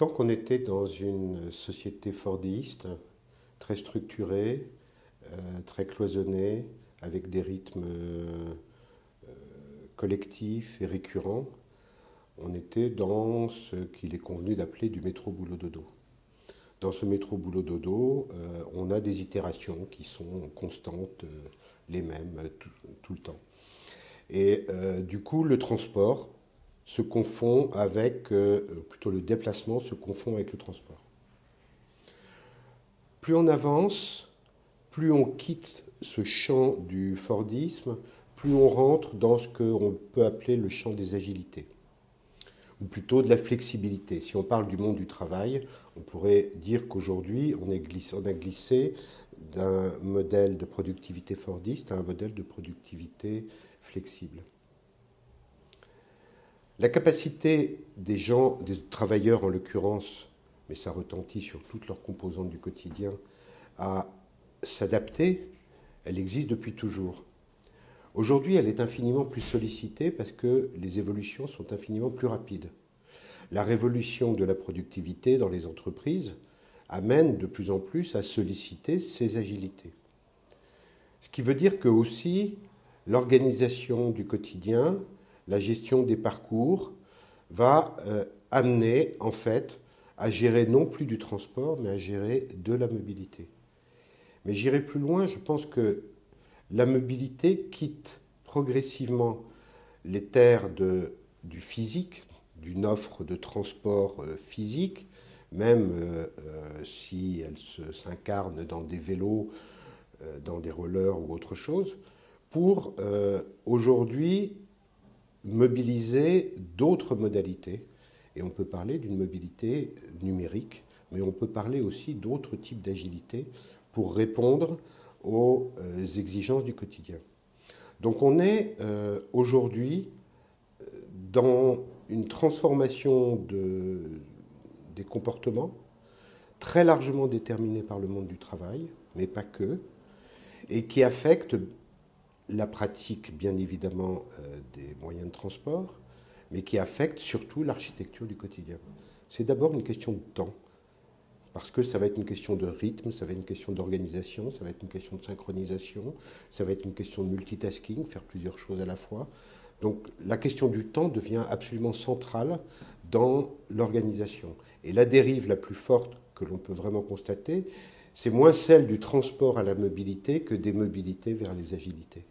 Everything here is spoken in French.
Tant qu'on était dans une société fordiste, très structurée, très cloisonnée, avec des rythmes collectifs et récurrents, on était dans ce qu'il est convenu d'appeler du métro-boulot-dodo. Dans ce métro-boulot-dodo, on a des itérations qui sont constantes, les mêmes, tout le temps. Et du coup, le transport se confond avec, plutôt le déplacement se confond avec le transport. Plus on avance, plus on quitte ce champ du Fordisme, plus on rentre dans ce qu'on peut appeler le champ des agilités, ou plutôt de la flexibilité. Si on parle du monde du travail, on pourrait dire qu'aujourd'hui, on a glissé d'un modèle de productivité fordiste à un modèle de productivité flexible. La capacité des gens, des travailleurs en l'occurrence, mais ça retentit sur toutes leurs composantes du quotidien, à s'adapter, elle existe depuis toujours. Aujourd'hui, elle est infiniment plus sollicitée parce que les évolutions sont infiniment plus rapides. La révolution de la productivité dans les entreprises amène de plus en plus à solliciter ces agilités. Ce qui veut dire que aussi l'organisation du quotidien, la gestion des parcours va amener en fait à gérer non plus du transport, mais à gérer de la mobilité. Mais j'irai plus loin, je pense que la mobilité quitte progressivement les terres du physique, d'une offre de transport physique, même si elle s'incarne dans des vélos, dans des rollers ou autre chose, pour aujourd'hui mobiliser d'autres modalités. Et on peut parler d'une mobilité numérique, mais on peut parler aussi d'autres types d'agilité pour répondre aux exigences du quotidien. Donc on est aujourd'hui dans une transformation des comportements très largement déterminée par le monde du travail, mais pas que, et qui affecte la pratique, bien évidemment, des moyens de transport, mais qui affecte surtout l'architecture du quotidien. C'est d'abord une question de temps, parce que ça va être une question de rythme, ça va être une question d'organisation, ça va être une question de synchronisation, ça va être une question de multitasking, faire plusieurs choses à la fois. Donc la question du temps devient absolument centrale dans l'organisation. Et la dérive la plus forte que l'on peut vraiment constater, c'est moins celle du transport à la mobilité que des mobilités vers les agilités.